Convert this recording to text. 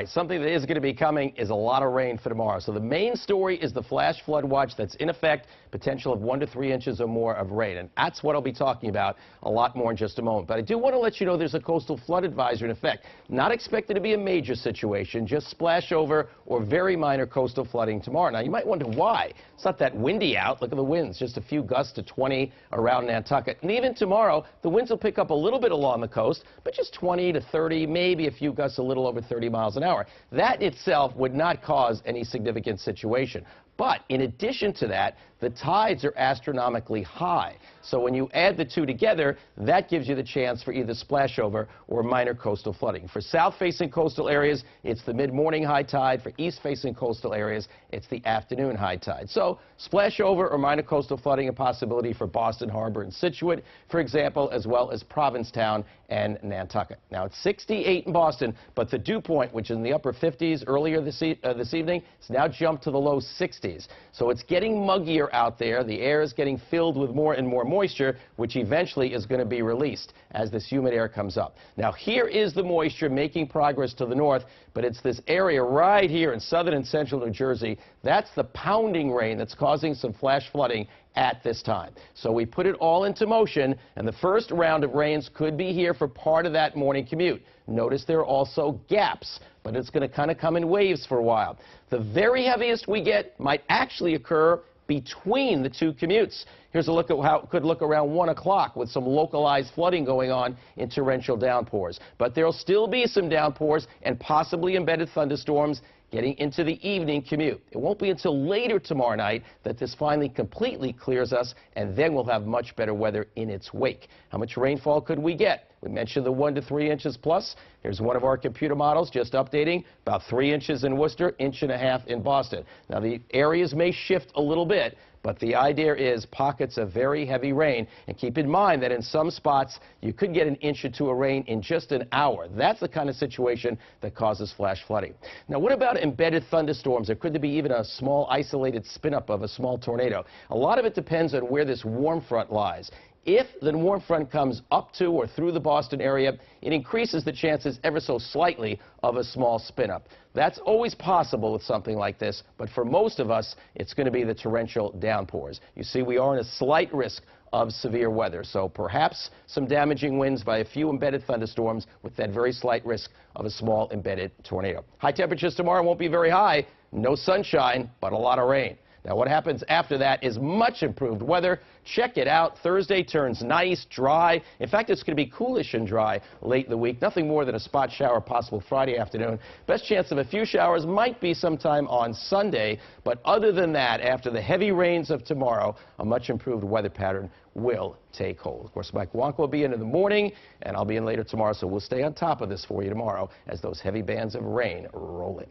right, something that is going to be coming is a lot of rain for tomorrow. So the main story is the flash flood watch that's in effect, potential of 1 to 3 inches or more of rain. And that's what I'll be talking about a lot more in just a moment. But I do want to let you know there's a coastal flood advisory in effect. Not expected to be a major situation, just splash over or very minor coastal flooding tomorrow. Now, you might wonder why. It's not that windy out. Look at the winds, just a few gusts to 20 around Nantucket. And even tomorrow, the winds will pick up a little bit along the coast, but just 20 to 30, maybe a few gusts a little over 30 miles an hour. That itself would not cause any significant situation. But in addition to that, the tides are astronomically high. So when you add the two together, that gives you the chance for either splashover or minor coastal flooding. For south-facing coastal areas, it's the mid-morning high tide. For east-facing coastal areas, it's the afternoon high tide. So splashover or minor coastal flooding a possibility for Boston Harbor and Scituate, for example, as well as Provincetown and Nantucket. Now, it's 68 in Boston, but the dew point, which is in the upper 50s earlier this evening, has now jumped to the low 60s. So it's getting muggier out there. The air is getting filled with more and more moisture, which eventually is going to be released as this humid air comes up. Now, here is the moisture making progress to the north, but it's this area right here in southern and central New Jersey. That's the pounding rain that's causing some flash flooding at this time. So we put it all into motion, and the first round of rains could be here for part of that morning commute. Notice there are also gaps, but it's going to kind of come in waves for a while. The very heaviest we get might actually occur between the two commutes. Here's a look at how it could look around 1 o'clock with some localized flooding going on in torrential downpours. But there'll still be some downpours and possibly embedded thunderstorms getting into the evening commute. It won't be until later tomorrow night that this finally completely clears us, and then we'll have much better weather in its wake. How much rainfall could we get? We mentioned the 1 to 3 inches plus. Here's one of our computer models just updating. About 3 inches in Worcester, 1.5 inches in Boston. Now, the areas may shift a little bit, but the idea is pockets of very heavy rain. And keep in mind that in some spots, you could get 1 inch or 2 of rain in just an hour. That's the kind of situation that causes flash flooding. Now, what about embedded thunderstorms? Or could there be even a small isolated spin-up of a small tornado? A lot of it depends on where this warm front lies. If the warm front comes up to or through the Boston area, it increases the chances ever so slightly of a small spin-up. That's always possible with something like this, but for most of us, it's going to be the torrential downpours. You see, we are in a slight risk of severe weather, so perhaps some damaging winds by a few embedded thunderstorms with that very slight risk of a small embedded tornado. High temperatures tomorrow won't be very high. No sunshine, but a lot of rain. Now, what happens after that is much improved weather. Check it out. Thursday turns nice, dry. In fact, it's going to be coolish and dry late in the week. Nothing more than a spot shower possible Friday afternoon. Best chance of a few showers might be sometime on Sunday. But other than that, after the heavy rains of tomorrow, a much improved weather pattern will take hold. Of course, Mike Wonka will be in the morning, and I'll be in later tomorrow, so we'll stay on top of this for you tomorrow as those heavy bands of rain roll in.